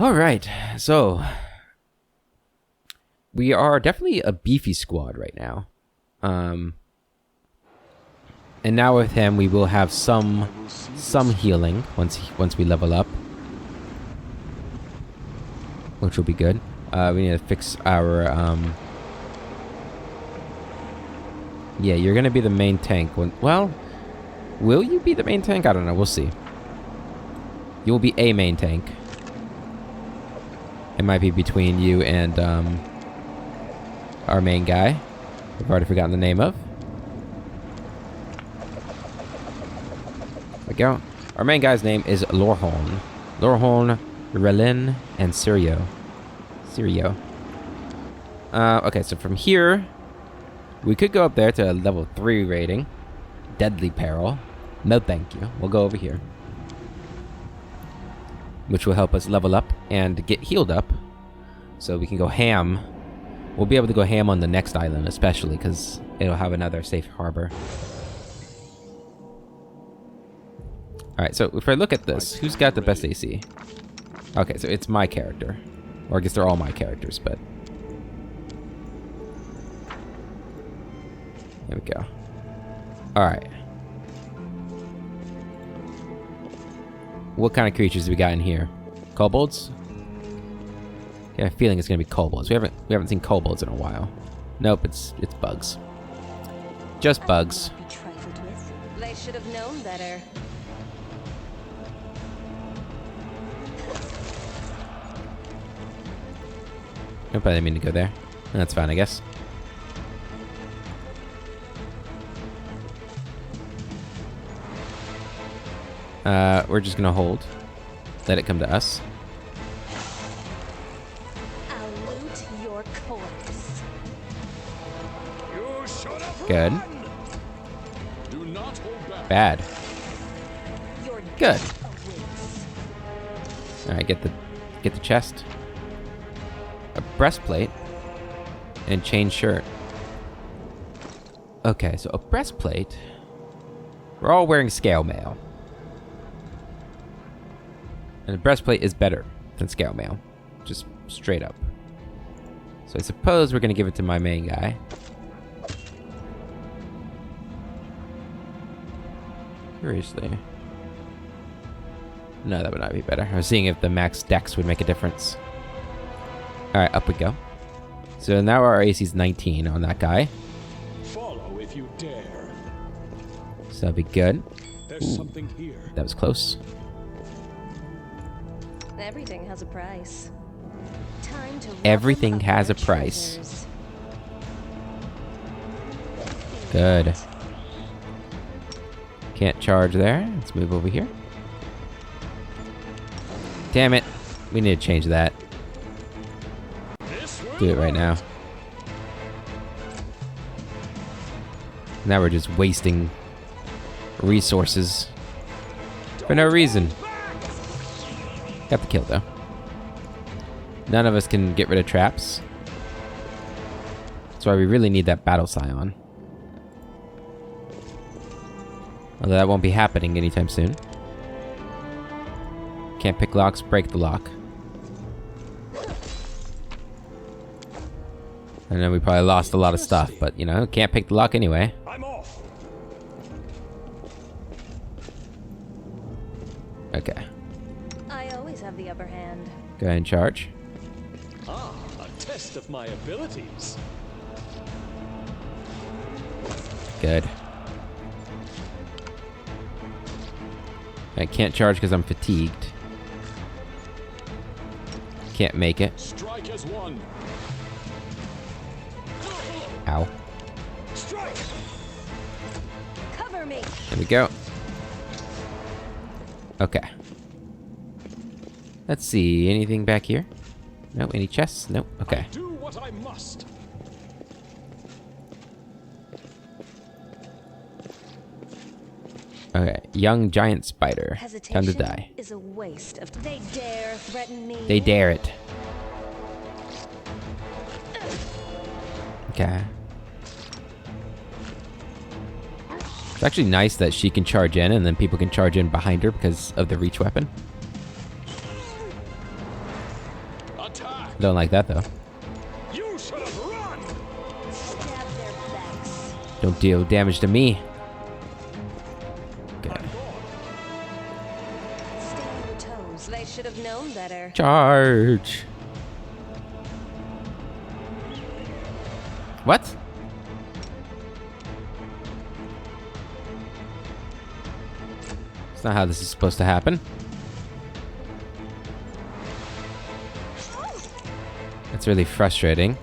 Alright, so we are definitely a beefy squad right now. And now with him we will have some healing once we level up. Which will be good. We need to fix our yeah, you're gonna be the main tank. Well, will you be the main tank? I don't know, we'll see. You will be a main tank. It might be between you and our main guy. I've already forgotten the name of. There we go. Our main guy's name is Lorhorn. Lorhorn, Relin, and Sirio. Okay, so from here, we could go up there to a level 3 rating. Deadly Peril. No thank you. We'll go over here. Which will help us level up and get healed up. So we can go ham. We'll be able to go ham on the next island, especially, because it'll have another safe harbor. Alright, so if I look at this, who's got the best AC? Okay, so it's my character. Or I guess they're all my characters, but... There we go. Alright. What kind of creatures do we got in here? Kobolds? I have a feeling it's gonna be kobolds. We haven't seen kobolds in a while. Nope, it's bugs. Just bugs. They should have known better. Nope, I didn't mean to go there. That's fine, I guess. We're just gonna hold. Let it come to us. I'll loot your corpse. Good. Do not hold back. Bad. Your Good. death awaits. Alright, get the chest. A breastplate. And chain shirt. Okay, so a breastplate. We're all wearing scale mail. And the breastplate is better than scale mail. Just straight up. So I suppose we're gonna give it to my main guy. Seriously. No, that would not be better. I was seeing if the max dex would make a difference. Alright, up we go. So now our AC is 19 on that guy. Follow if you dare. So that'll be good. There's something here. That was close. Everything has a price. Time to Everything ruffle up has your a price. treasures. Good. Can't charge there. Let's move over here. Damn it. We need to change that. This Do it right now. Now we're just wasting resources for no reason. Got the kill though. None of us can get rid of traps. That's why we really need that battle scion. Although that won't be happening anytime soon. Can't pick locks, break the lock. I know we probably lost a lot of stuff, but you know, can't pick the lock anyway. I'm off. Okay. I always have the upper hand. Go ahead and charge. Ah, a test of my abilities. Good. I can't charge because I'm fatigued. Can't make it. Strike as one. Ow. Strike. Cover me. There we go. Okay. Let's see. Anything back here? No. Any chests? Nope. Okay. Do what I must. Okay. Young giant spider. Time Hesitation to die. is a waste of. They dare threaten me. They dare it. Okay. It's actually nice that she can charge in and then people can charge in behind her because of the reach weapon. Attack! Don't like that though. You should have run! Stab their backs. Don't deal damage to me. Okay. Stay on your toes. They should have known better. Charge. What? That's not how this is supposed to happen. That's really frustrating.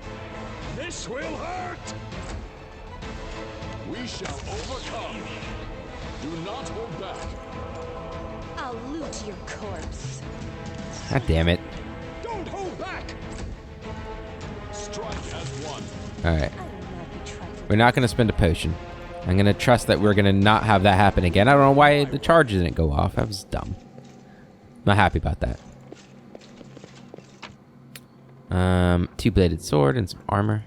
This will hurt! We shall overcome. Do not hold back. I'll loot your corpse. God damn it. Don't hold back! Strike as one. Alright. I will not be trifled. We're not going to spend a potion. I'm going to trust that we're going to not have that happen again. I don't know why the charge didn't go off. That was dumb. Not happy about that. Two-bladed sword and some armor.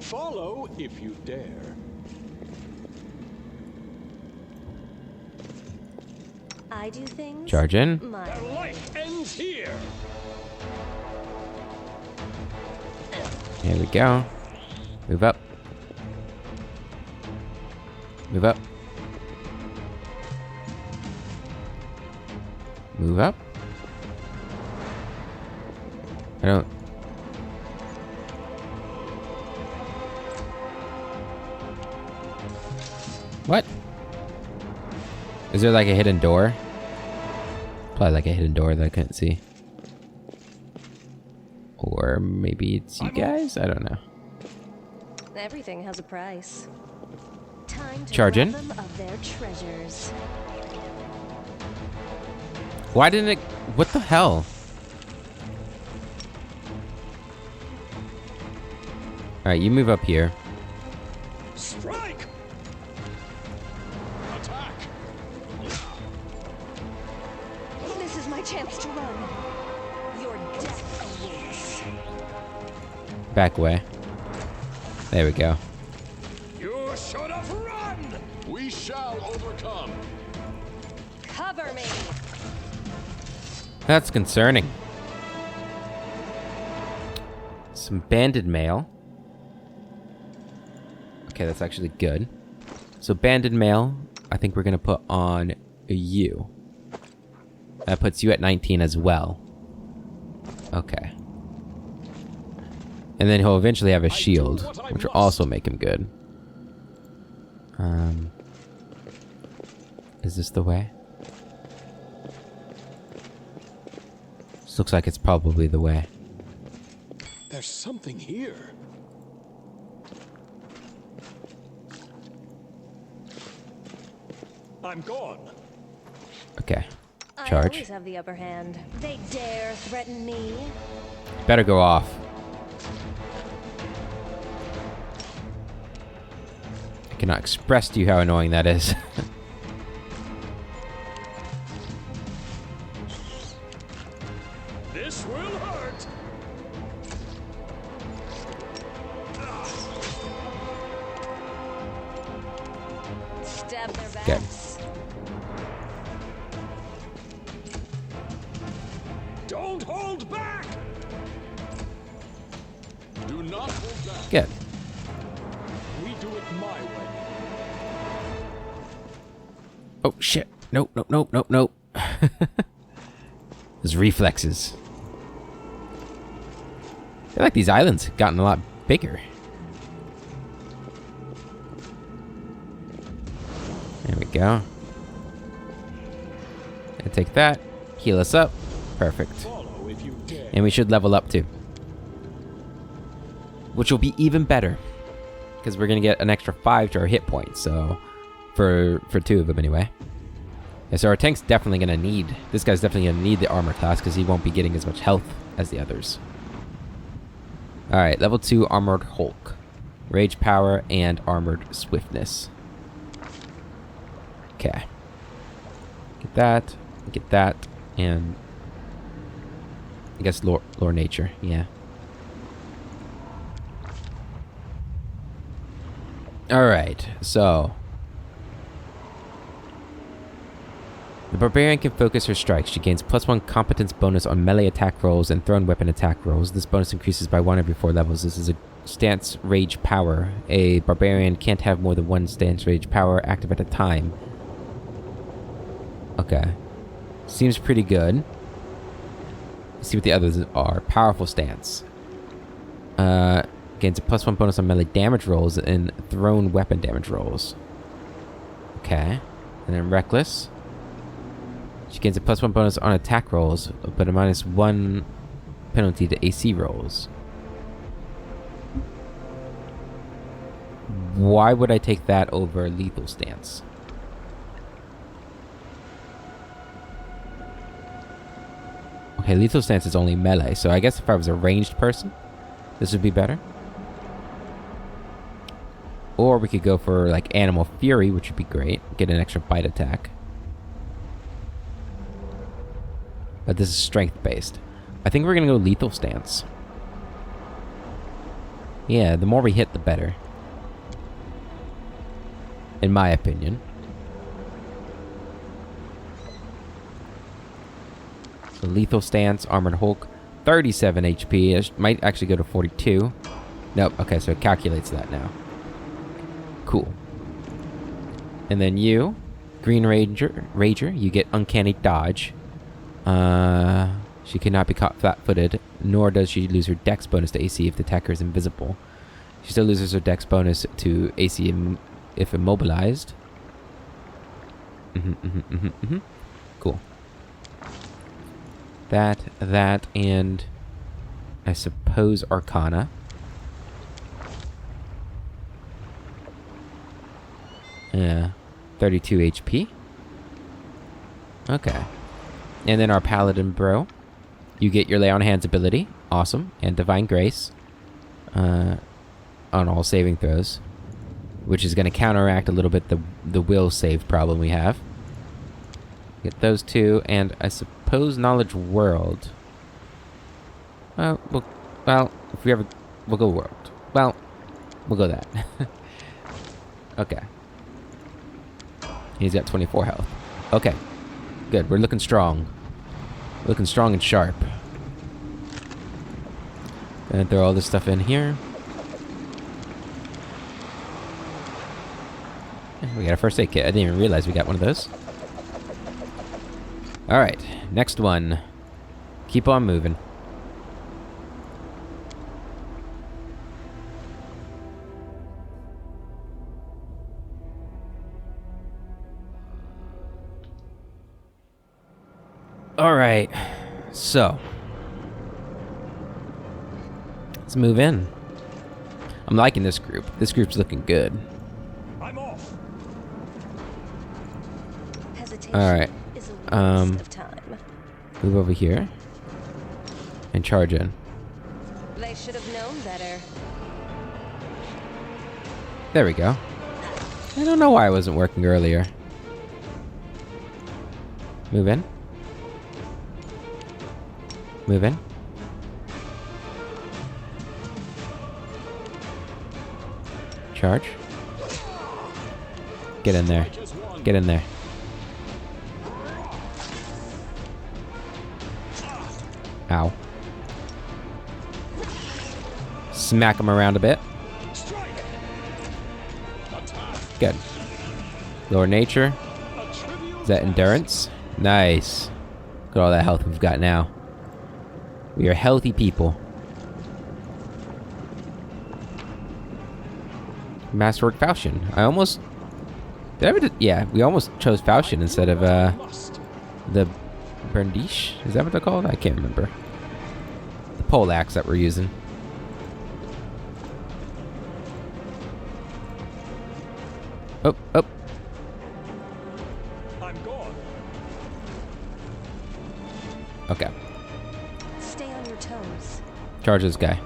Follow if you dare. I do things. Charge in. My Their life ends here. Here we go. Move up. Move up. Move up. I don't... What? Is there like a hidden door? Probably like a hidden door that I couldn't see. Or maybe it's you guys? I don't know. everything has a price. Time to Charge in. rob them of their treasures. Why didn't it... What the hell? Alright, you move up here. Strike! Attack! This is my chance to run. Your death awaits. Back away. There we go. You should have run! We shall overcome. Cover me. That's concerning. Some banded mail. Okay, that's actually good. So banded mail, I think we're gonna put on you. That puts you at 19 as well. Okay. And then he'll eventually have a shield, which will also make him good. Is this the way? This looks like it's probably the way. There's something here. I'm gone. Okay. I Charge. always have the upper hand. They dare threaten me. Better go off. I cannot express to you how annoying that is. This will hurt. Stab their Good. backs. Don't hold back. Do not hold back. Good. We do it my way. Oh shit. Nope, nope, nope, nope, nope. Those reflexes. I feel like these islands have gotten a lot bigger. There we go. And take that. Heal us up. Perfect. Follow if you dare. And we should level up too. Which will be even better. Because we're going to get an extra 5 to our hit points. So, for 2 of them anyway. Yeah, so our tank's definitely going to need... This guy's definitely going to need the armor class. Because he won't be getting as much health as the others. Alright, level 2 Armored Hulk. Rage Power and Armored Swiftness. Okay. Get that, and... I guess lore nature, yeah. Alright, so... The barbarian can focus her strikes. She gains +1 competence bonus on melee attack rolls and thrown weapon attack rolls. This bonus increases by 1 every 4 levels. This is a stance rage power. A barbarian can't have more than 1 stance rage power active at a time. Okay. Seems pretty good. Let's see what the others are. Powerful stance. Gains a +1 bonus on melee damage rolls and thrown weapon damage rolls. Okay. And then reckless. She gains a +1 bonus on attack rolls, but a -1 penalty to AC rolls. Why would I take that over lethal stance? Okay, lethal stance is only melee, so I guess if I was a ranged person, this would be better. Or we could go for like Animal Fury, which would be great. Get an extra bite attack. But this is strength based. I think we're gonna go lethal stance. Yeah, the more we hit, the better. In my opinion. So lethal stance, Armored Hulk, 37 HP. It might actually go to 42. Nope, okay, so it calculates that now. Cool. And then you, Green Rager, you get Uncanny Dodge. She cannot be caught flat-footed, nor does she lose her dex bonus to AC if the attacker is invisible. She still loses her dex bonus to AC if immobilized. Cool. That, and I suppose Arcana. Yeah, 32 HP. Okay. And then our Paladin Bro. You get your Lay on Hands ability. Awesome. And Divine Grace. On all saving throws. Which is going to counteract a little bit the will save problem we have. Get those two. And I suppose Knowledge World. Well, if we ever... We'll go World. Well, we'll go that. Okay. He's got 24 health. Okay. Good. We're looking strong. Looking strong and sharp. Gonna throw all this stuff in here. We got a first aid kit. I didn't even realize we got one of those. Alright. Next one. Keep on moving. Alright, so let's move in. I'm liking this group. This group's looking good. I'm off. Alright. Move over here and charge in. They should have known better. There we go. I don't know why it wasn't working earlier. Move in. Move in. Charge. Get in there. Get in there. Ow. Smack him around a bit. Good. Lower nature. Is that endurance? Nice. Look at all that health we've got now. We are healthy people. Masterwork Falchion. I almost... Did I ever... Yeah, we almost chose Falchion instead of, the Berndish? Is that what they're called? I can't remember. The pole axe that we're using. Oh, oh. I'm gone. Okay. Stay on your toes. Charge this guy.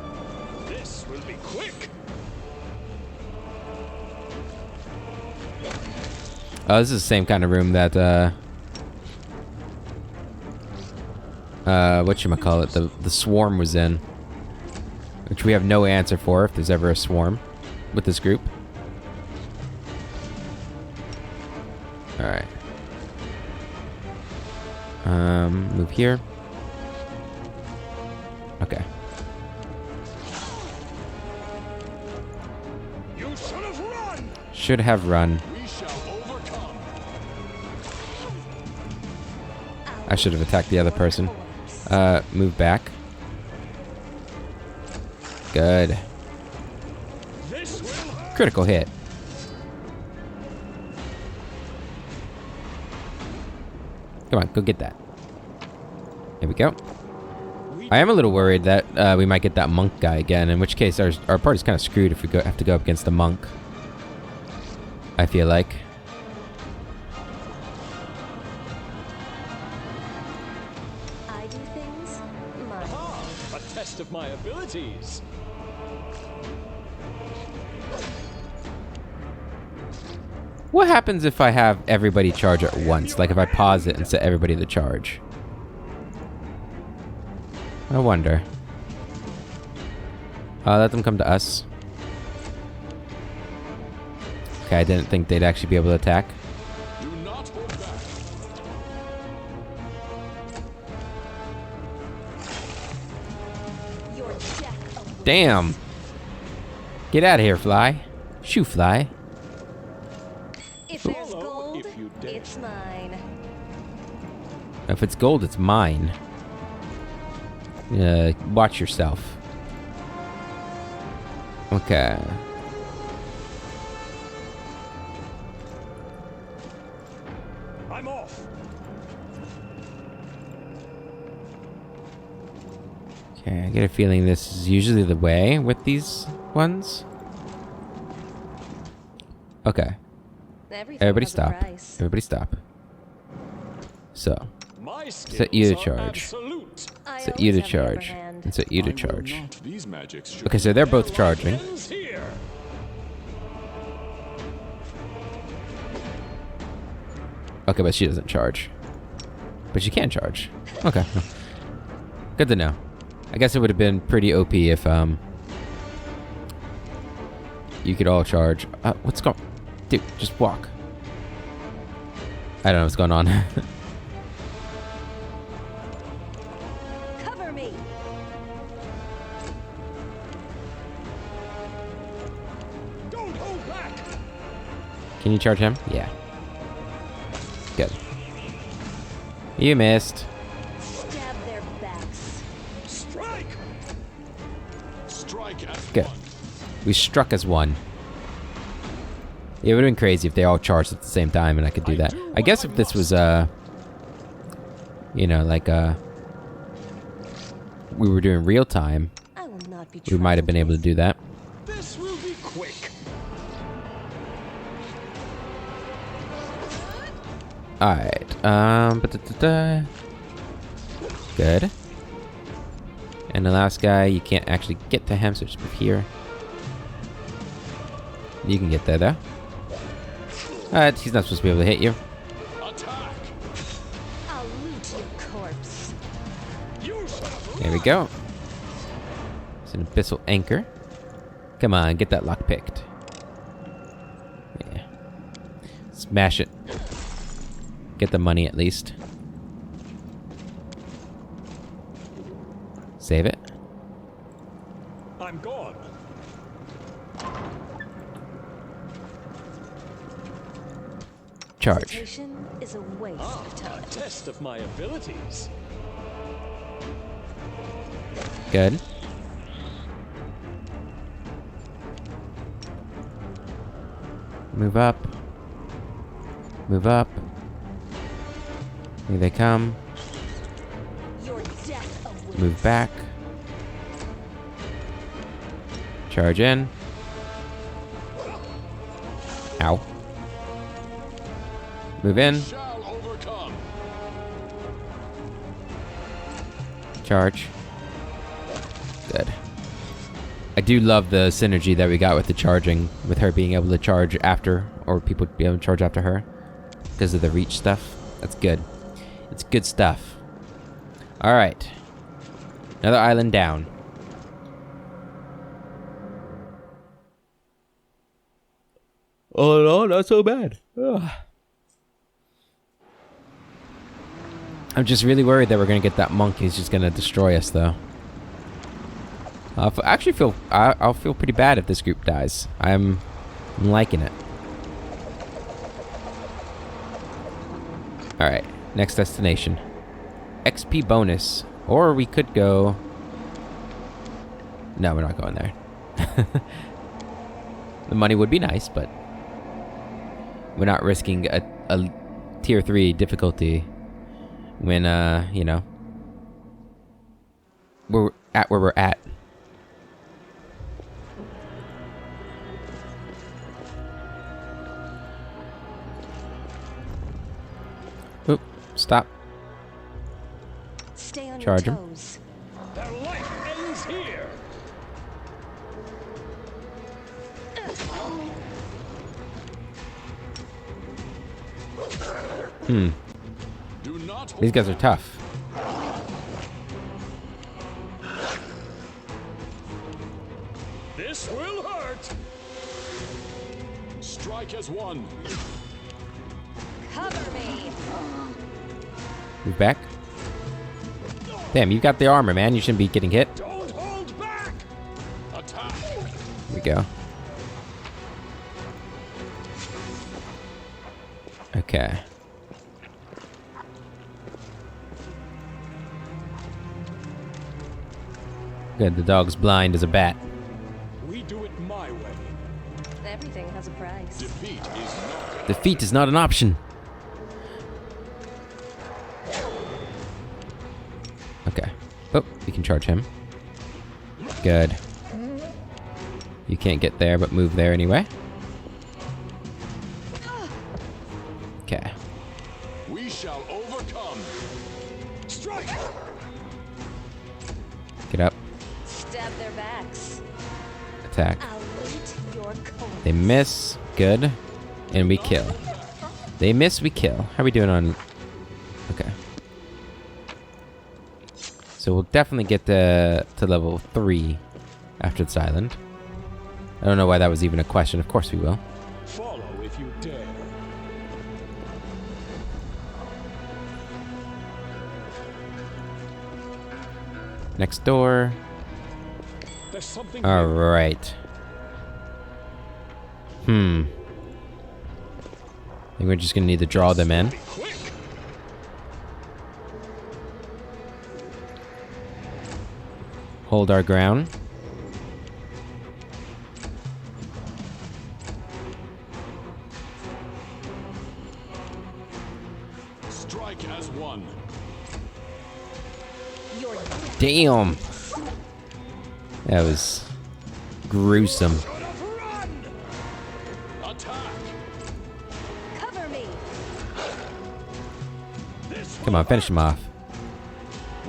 This will be quick. Oh, this is the same kind of room that, whatchamacallit, the swarm was in. Which we have no answer for if there's ever a swarm with this group. Alright. Move here. Okay. You should have run! Should have run. We shall overcome. I should have attacked the other person. Move back. Good. This will hurt. Critical hit. Come on, go get that. Here we go. I am a little worried that we might get that monk guy again, in which case our party's kind of screwed if we have to go up against the monk. I feel like. I do things my Ah, a test of my abilities. What happens if I have everybody charge at once? Like if I pause it and set everybody to charge? I wonder. Let them come to us. Okay, I didn't think they'd actually be able to attack. Do not hold back. your death awaits. Damn! Get out of here, fly. Shoo, fly. If there's Follow gold, if you dare. it's mine. If it's gold, it's mine. Watch yourself. Okay. I'm off. Okay, I get a feeling this is usually the way with these ones. Okay. Everything Everybody has a stop. price. Everybody stop. So, My set you to skills are charge. absolute. I set you to always have the upper charge. hand. And set you to I will charge. not. These magics should Okay, so they're both Life charging. ends here. Okay, but she doesn't charge. But she can charge. Okay. Good to know. I guess it would have been pretty OP if, you could all charge. What's going... Dude, just walk. I don't know what's going on. Cover me. Don't hold back. Can you charge him? Yeah. Good. You missed. Stab their backs. Strike. Strike at Good. one. We struck as one. It would have been crazy if they all charged at the same time and I could do that. I guess if this was, you know, like, we were doing real time, I will not be we might have been able to do that. This will be quick. Alright, good. And the last guy, you can't actually get to him, so just move here. You can get there, though. Alright, he's not supposed to be able to hit you. Attack. I'll loot your corpse. You should have There we go. It's an abyssal anchor. Come on, get that lock picked. Yeah. Smash it. Get the money at least. Save it. I'm gone. Charge. Hesitation is a waste Ah, of a time. test of my abilities. Good. Move up. Move up. Here they come. Your death awaits. Move back. Charge in. Ow. Move in. shall overcome. Charge. Good. I do love the synergy that we got with the charging, with her being able to charge after, or people be able to charge after her, because of the reach stuff. That's good. It's good stuff. Alright. Another island down. Oh no, not so bad. Ugh. I'm just really worried that we're gonna get that monk. He's just gonna destroy us, though. I'll feel pretty bad if this group dies. I'm liking it. All right, next destination. XP bonus, or we could go. No, we're not going there. The money would be nice, but we're not risking a tier 3 difficulty when you know, we're at where we're at. Oop, stop. Stay on Charge your him. toes. Their life ends here. Do not These guys are tough. This will hurt. strike as one. Cover me. Move back. Damn, you got the armor, man. You shouldn't be getting hit. Don't hold back. Attack. Here we go. Okay. Good, the dog's blind as a bat. We do it my way. Everything has a price. Defeat is not. Defeat is not an option. Okay. Oh, we can charge him. Good. You can't get there, but move there anyway. Okay. We shall overcome. Strike. Get up. Stab their backs. Attack. I'll eat your corpse. They miss. Good. And we kill. They miss, we kill. How are we doing on... Okay. So we'll definitely get to level 3 after this island. I don't know why that was even a question. Of course we will. Follow if you dare. Next door. There's something. Alright. I think we're just gonna need to draw them in. Be quick. Hold our ground. Strike as one. You're dead. Damn. That was gruesome. Should have run. Attack. Cover me. This Come on, finish him off.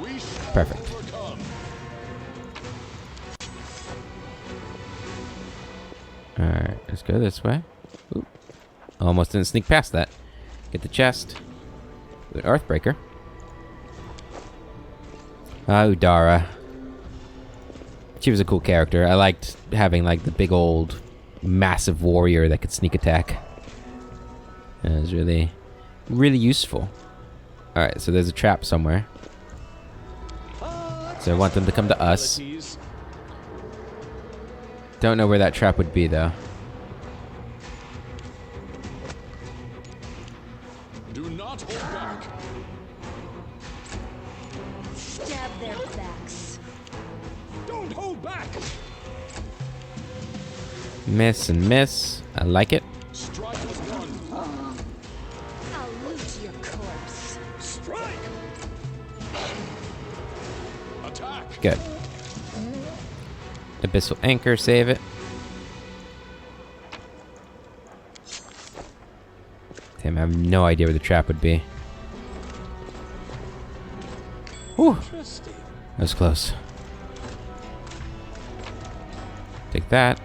We shall Perfect. overcome. Alright, let's go this way. Oop. Almost didn't sneak past that. Get the chest. Good Earthbreaker. Udara. She was a cool character. I liked having like the big old massive warrior that could sneak attack. It was really, really useful. Alright, so there's a trap somewhere. So I want them to come to us. abilities. Don't know where that trap would be though. Do not hold back. Stab their backs. Don't hold back. Miss and miss. I like it. Strike as one. I'll loot your corpse. Strike. Attack. Good. Abyssal Anchor, save it. Damn, I have no idea where the trap would be. Whew, Interesting. that was close. Take that.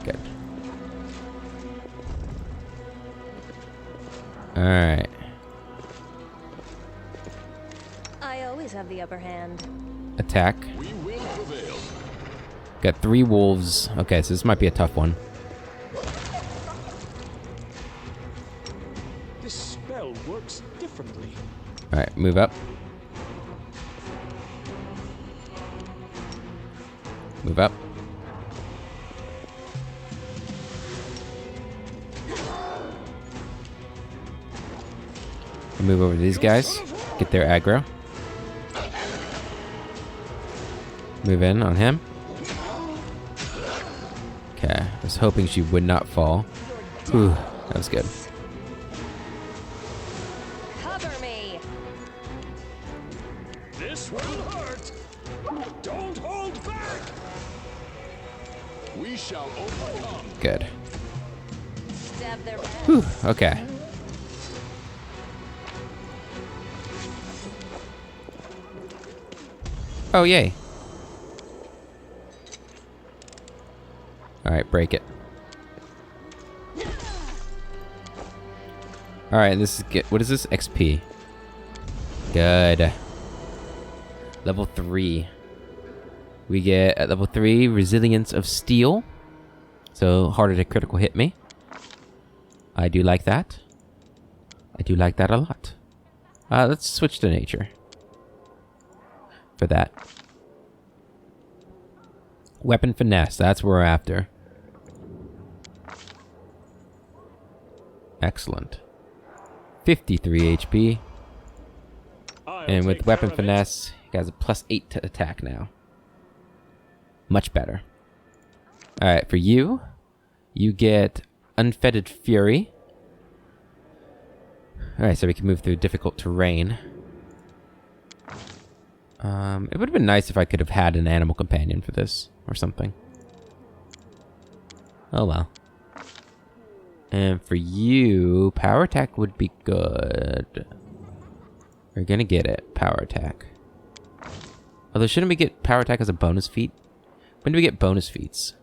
Good. Alright. I always have the upper hand. Attack. We will prevail. Got 3 wolves. Okay, so this might be a tough one. This spell works differently. Alright, move up. Move up. Move over to these guys. Get their aggro. Move in on him. Okay, I was hoping she would not fall. Whew, that was good. Cover me. This will hurt. Don't hold back. We shall overcome. Good. Stab their back. Whew, okay. Oh, yay. Alright, break it. Alright, this is good. What is this? XP. Good. Level 3. We get at level 3 Resilience of Steel. So harder to critical hit me. I do like that. I do like that a lot. Let's switch to nature. For that. Weapon finesse, that's what we're after. Excellent. 53 HP. And with weapon finesse, he has a +8 to attack now. Much better. Alright, for you, you get Unfettered Fury. Alright, so we can move through difficult terrain. It would have been nice if I could have had an animal companion for this, or something. Oh well. And for you, power attack would be good. We're gonna get it, power attack. Although, shouldn't we get power attack as a bonus feat? When do we get bonus feats?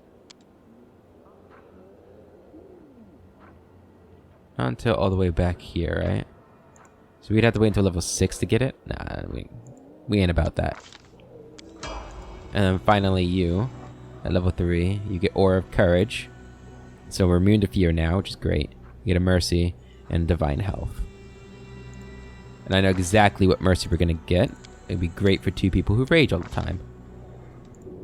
Not until all the way back here, right? So we'd have to wait until level 6 to get it? Nah, we ain't about that. And then finally you, at level 3, you get Aura of Courage. So we're immune to fear now, which is great. You get a Mercy and Divine Health. And I know exactly what Mercy we're gonna get. It'd be great for 2 people who rage all the time.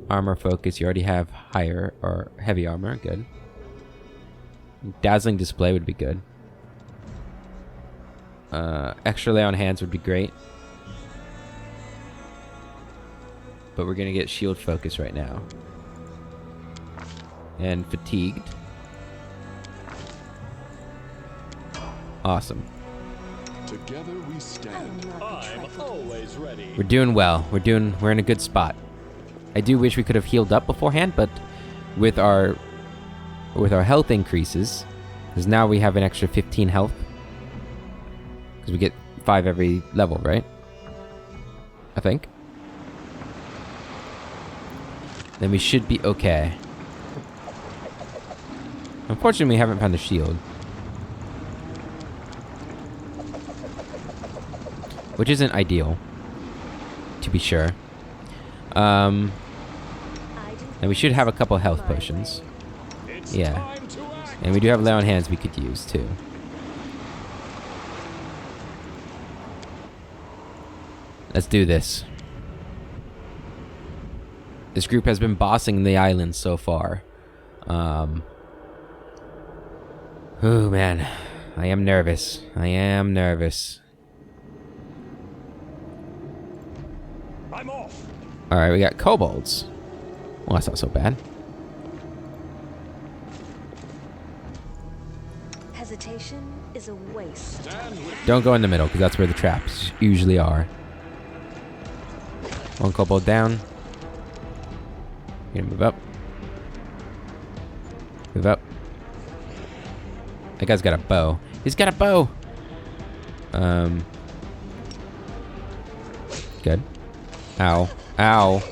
Armor focus, you already have higher or heavy armor, good. Dazzling Display would be good. Extra lay on hands would be great. But we're gonna get shield focus right now. And fatigued. Awesome. Together we stand. I'm always ready. We're doing well. We're in a good spot. I do wish we could have healed up beforehand, but with our health increases, because now we have an extra 15 health. Because we get 5 every level, right? I think. Then we should be okay. Unfortunately, we haven't found the shield. Which isn't ideal, to be sure. And we should have a couple health potions. Yeah. And we do have lay on hands we could use, too. Let's do this. This group has been bossing the island so far. Oh, man. I am nervous. I am nervous. I'm off. Alright, we got kobolds. Well, that's not so bad. Hesitation is a waste. Don't go in the middle, because that's where the traps usually are. One kobold down. You're gonna move up. Move up. That guy's got a bow. He's got a bow! Good. Ow. Ow.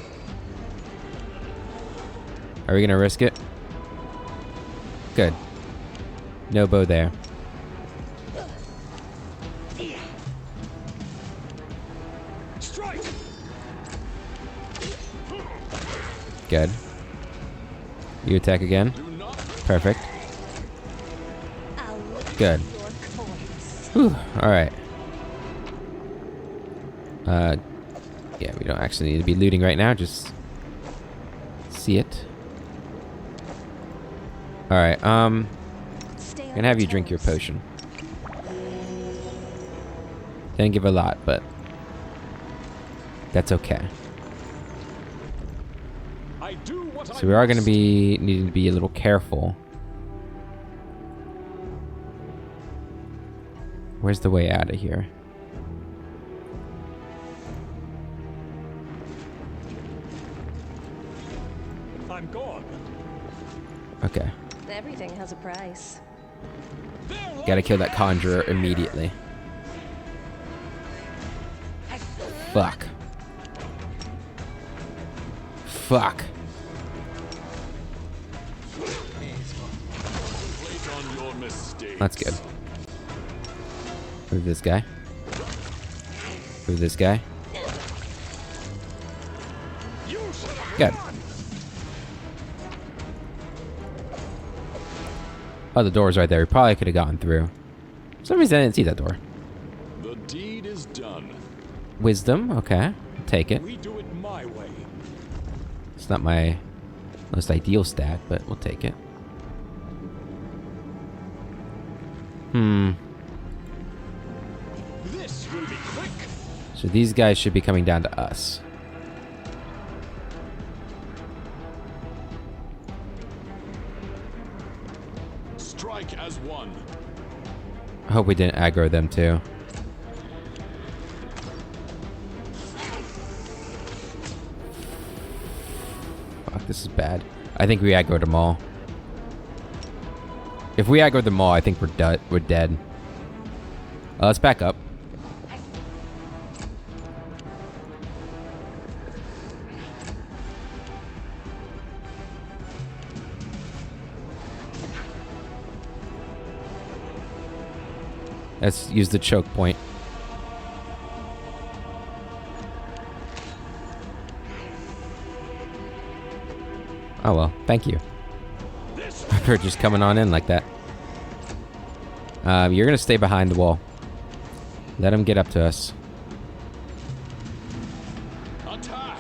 Are we gonna risk it? Good. No bow there. Strike. Good. You attack again. Perfect. I'll lick Good. your coins. Whew, alright. Yeah, we don't actually need to be looting right now, just see it. Alright, Stay on gonna have your you drink your toes. potion. Didn't give a lot, but that's okay. I do what So we are gonna be needing to be a little careful. Where's the way out of here? I'm gone. Okay. Everything has a price. Gotta kill that conjurer immediately. Fuck. Fuck. Wait on your mistakes. That's good. Move this guy. Move this guy. Good. Oh, the door's right there. We probably could have gotten through. For some reason I didn't see that door. The deed is done. Wisdom, okay. I'll take it. We do it my way. It's not my most ideal stat, but we'll take it. This will be quick. So these guys should be coming down to us. Strike as one. I hope we didn't aggro them too. Fuck, this is bad. I think we aggroed them all. If we aggroed them all, I think we're dead. Let's back up. Let's use the choke point. Oh well, thank you. For just coming on in like that. You're gonna stay behind the wall. Let him get up to us. Attack.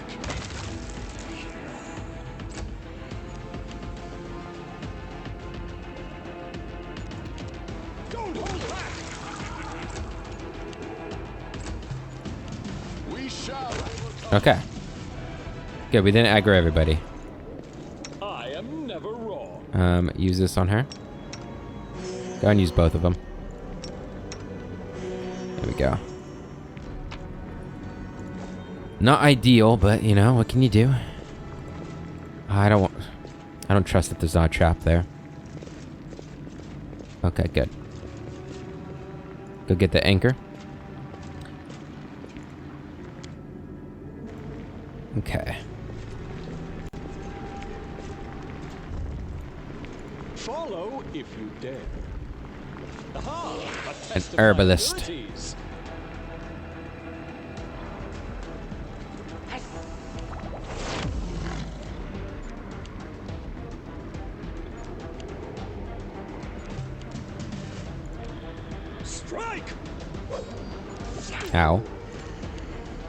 Don't hold back. We shall. Okay. Good, we didn't aggro everybody. I am never wrong. Use this on her. Go and use both of them. There we go. Not ideal, but you know, what can you do? I don't trust that there's not a trap there. Okay, good. Go get the anchor. Okay. Follow if you dare. Aha! A test of my herbalist. abilities. Strike! Ow.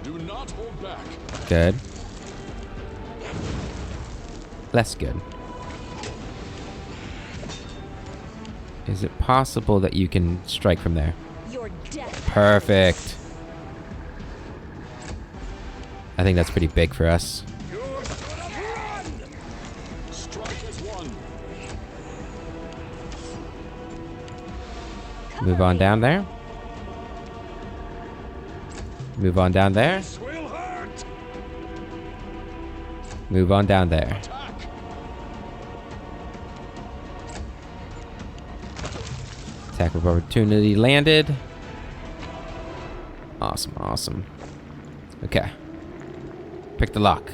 Do not hold back. Good. Less good. Is it possible that you can strike from there? Your death. Perfect. I think that's pretty big for us. You should have run! Strike as one. Move on down there. Move on down there. This will hurt! Move on down there. Attack. Attack of opportunity landed. Awesome, awesome. Okay. Pick the lock.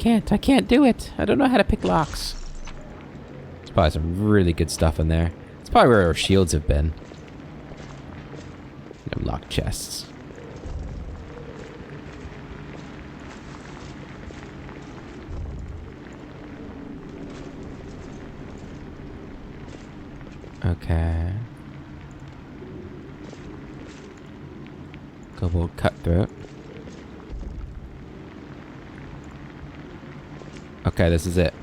I can't do it. I don't know how to pick locks. There's probably some really good stuff in there. It's probably where our shields have been. No locked chests. Okay. Kobold Cutthroat. Okay, this is it.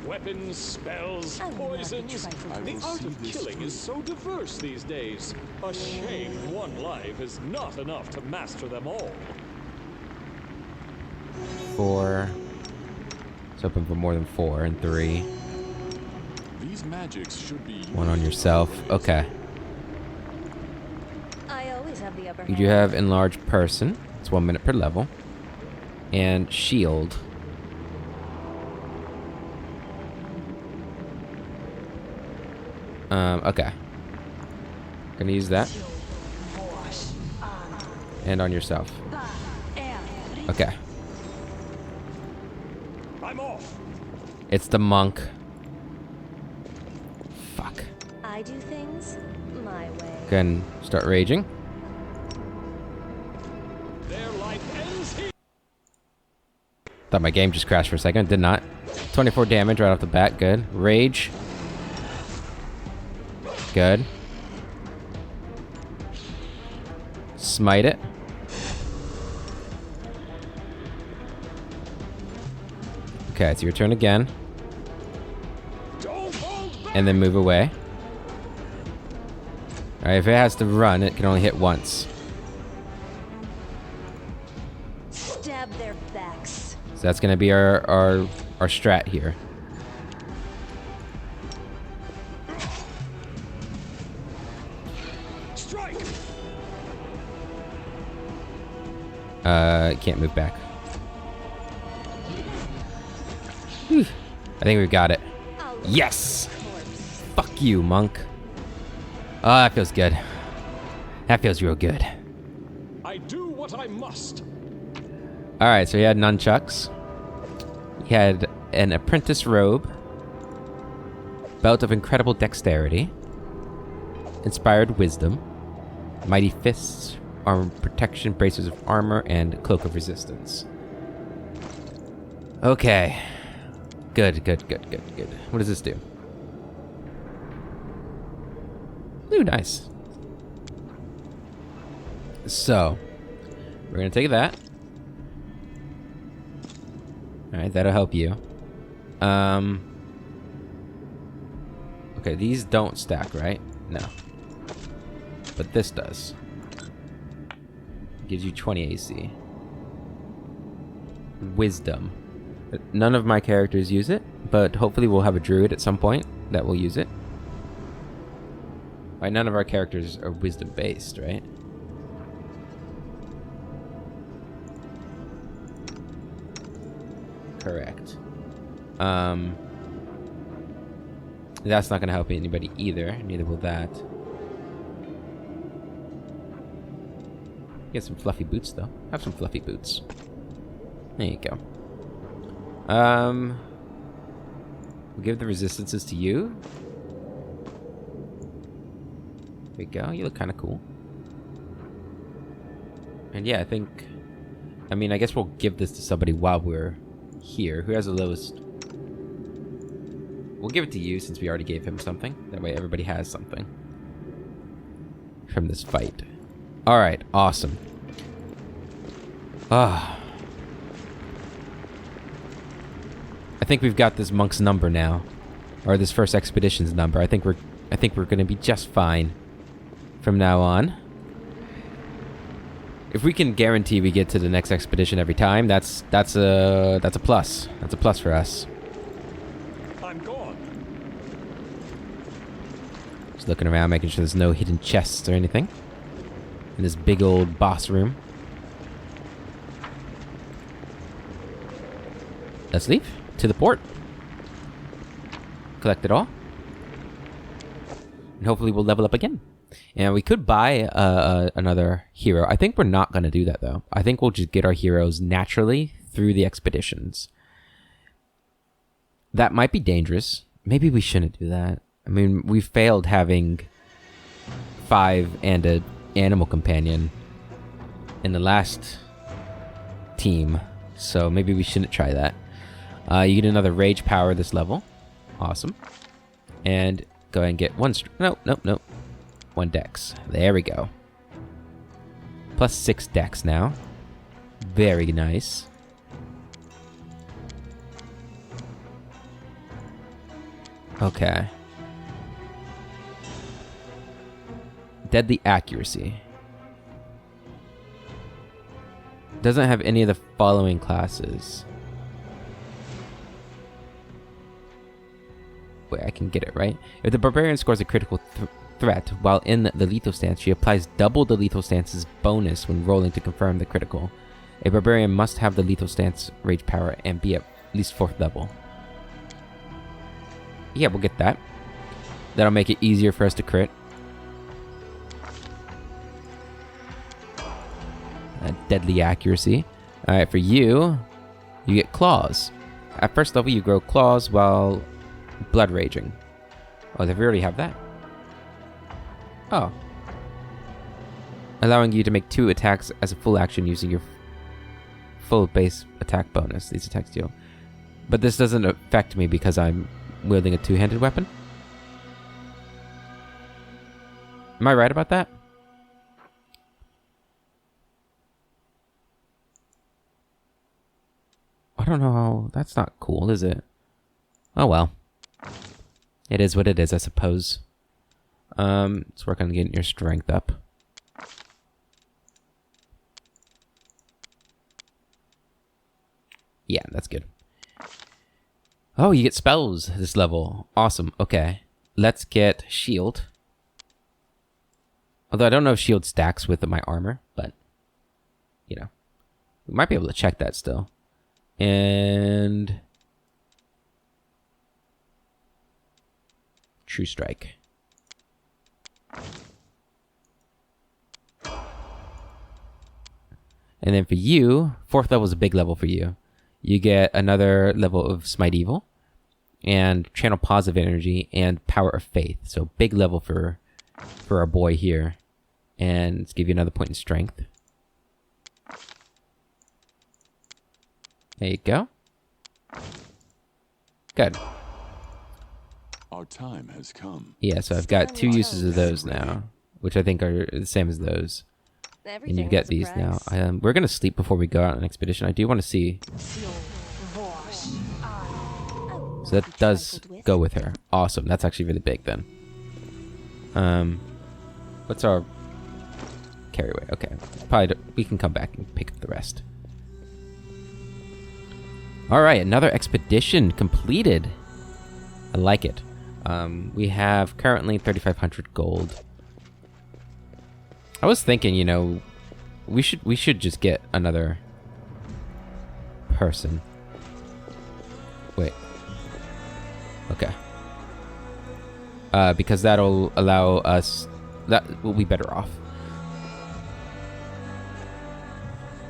Weapons, spells, I love poisons. the trifle. The art of killing is so diverse these days. A shame one life is not enough to master them all. 4. It's open for more than 4 and 3. These magics should be 1 on yourself. Okay. I always have the upper You hand. do have Enlarged Person. It's 1 minute per level. And Shield. Okay. Gonna use that. And on yourself. Okay. I'm off. It's the monk. Fuck. I do things my way. Can start raging. Their life ends here. Thought my game just crashed for a second. Did not. 24 damage right off the bat. Good. Rage. Good. Smite it. Okay, it's your turn again. Don't hold back. And then move away. Alright, if it has to run, it can only hit once. Stab their backs. So that's gonna be our strat here. Strike. Can't move back. Whew. I think we've got it. I'll look Yes! at the corpse. Fuck you, monk. Oh, that feels good. That feels real good. I do what I must. Alright, so he had nunchucks. He had an apprentice robe. Belt of incredible dexterity. Inspired wisdom. Mighty fists. Armor protection, braces of armor, and cloak of resistance. Okay. Good. What does this do? Ooh, nice. So, we're gonna take that. Alright, that'll help you. Okay, these don't stack, right? No. But this does. Gives you 20 AC. Wisdom. None of my characters use it, but hopefully we'll have a druid at some point that will use it. Right, none of our characters are wisdom based, right? Correct. That's not gonna help anybody either. Neither will that. Get some fluffy boots though. Have some fluffy boots. There you go. We'll give the resistances to you. There you go. You look kind of cool. And yeah, I mean, I guess we'll give this to somebody while we're here. Who has the lowest? We'll give it to you since we already gave him something. That way everybody has something from this fight. Alright, awesome. Ah. I think we've got this monk's number now. Or this first expedition's number. I think we're gonna be just fine from now on. If we can guarantee we get to the next expedition every time, that's a plus. That's a plus for us. I'm gone. Just looking around, making sure there's no hidden chests or anything in this big old boss room. Let's leave to the port. Collect it all, and hopefully we'll level up again. And we could buy another hero. I think we're not going to do that, though. I think we'll just get our heroes naturally through the expeditions. That might be dangerous. Maybe we shouldn't do that. I mean, we failed having 5 and an animal companion in the last team. So maybe we shouldn't try that. You get another rage power this level. Awesome. And go ahead and get one... Nope. 1 dex. There we go. Plus 6 dex now. Very nice. Okay. Deadly accuracy. Doesn't have any of the following classes. Wait, I can get it, right? If the barbarian scores a critical threat while in the lethal stance, she applies double the lethal stance's bonus when rolling to confirm the critical. A barbarian must have the lethal stance rage power and be at least 4th level. Yeah, we'll get that. That'll make it easier for us to crit. Deadly accuracy. Alright, for you, you get claws. At 1st level, you grow claws while blood raging. Oh, they already have that. Oh. Allowing you to make 2 attacks as a full action using your full base attack bonus. These attacks deal. But this doesn't affect me because I'm wielding a 2-handed weapon. Am I right about that? I don't know how... That's not cool, is it? Oh well. It is what it is, I suppose. Let's work on getting your strength up. Yeah, that's good. Oh, you get spells this level. Awesome. Okay. Let's get shield. Although I don't know if shield stacks with my armor, but... You know. We might be able to check that still. And... True Strike. And then for you, 4th level is a big level for you. You get another level of Smite Evil, and Channel Positive Energy, and Power of Faith. So big level for our boy here. And let's give you another point in Strength. There you go. Good. Our time has come. Yeah, so I've got 2 uses of those now, which I think are the same as those. And you get these now. We're going to sleep before we go out on an expedition. I do want to see. So that does go with her. Awesome. That's actually really big then. What's our carry weight? Okay. Probably we can come back and pick up the rest. All right, another expedition completed. I like it. We have currently 3,500 gold. I was thinking, you know, we should just get another person. Wait. Okay. Because that'll allow us... That will be better off.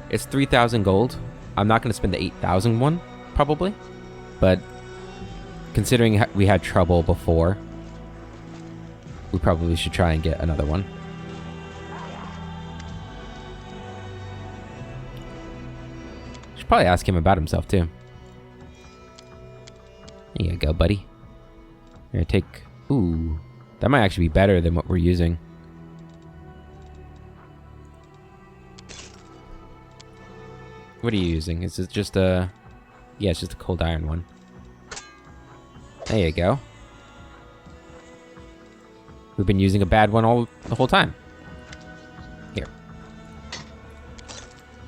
It's 3,000 gold. I'm not going to spend the 8,000 one, probably. But considering we had trouble before, we probably should try and get another one. Should probably ask him about himself, too. There you go, buddy. Here, take... Ooh. That might actually be better than what we're using. What are you using? Is it just a... Yeah, it's just a cold iron one. There you go. We've been using a bad one the whole time. Here.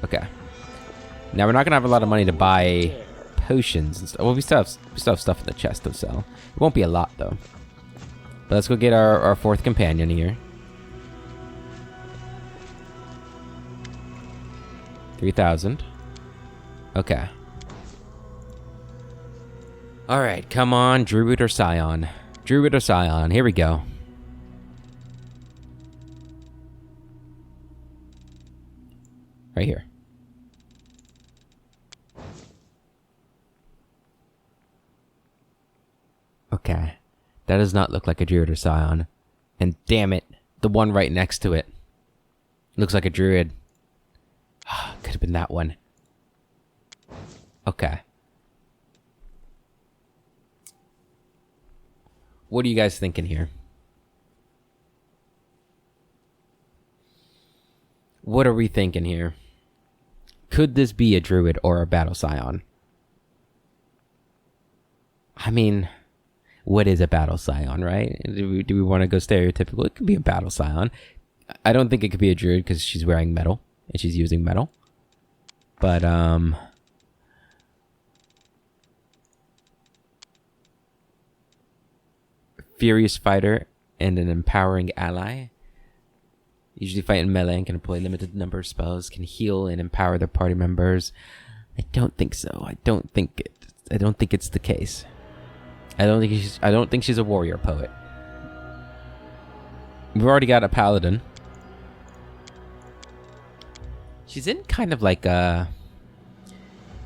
Okay. Now we're not gonna have a lot of money to buy potions and stuff. Well, we still have stuff in the chest to sell. It won't be a lot though. But let's go get our 4th companion here. 3,000. Okay. Alright, come on, Druid or Scion. Druid or Scion, here we go. Right here. Okay. That does not look like a Druid or Scion. And damn it, the one right next to it looks like a Druid. Could have been that one. Okay. What are you guys thinking here? What are we thinking here? Could this be a druid or a battle scion? I mean, what is a battle scion, right? Do we want to go stereotypical? It could be a battle scion. I don't think it could be a druid because she's wearing metal and she's using metal. But, furious fighter and an empowering ally. Usually fight in melee and can employ limited number of spells, can heal and empower their party members. I don't think so. I don't think it's the case. I don't think she's a warrior poet. We've already got a paladin. She's in kind of like a...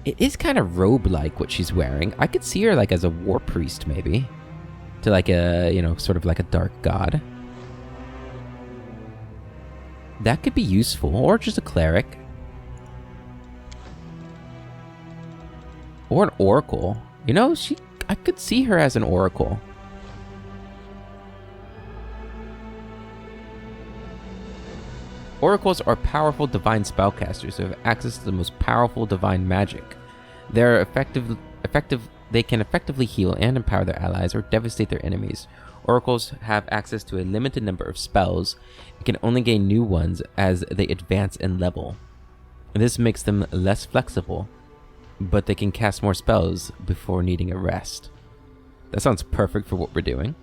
It is kind of robe-like what she's wearing. I could see her like as a war priest maybe. To like a, you know, sort of like a dark god. That could be useful. Or just a cleric. Or an oracle. You know, I could see her as an oracle. Oracles are powerful divine spellcasters who have access to the most powerful divine magic. They're effective. They can effectively heal and empower their allies or devastate their enemies. Oracles have access to a limited number of spells and can only gain new ones as they advance in level. This makes them less flexible, but they can cast more spells before needing a rest. That sounds perfect for what we're doing.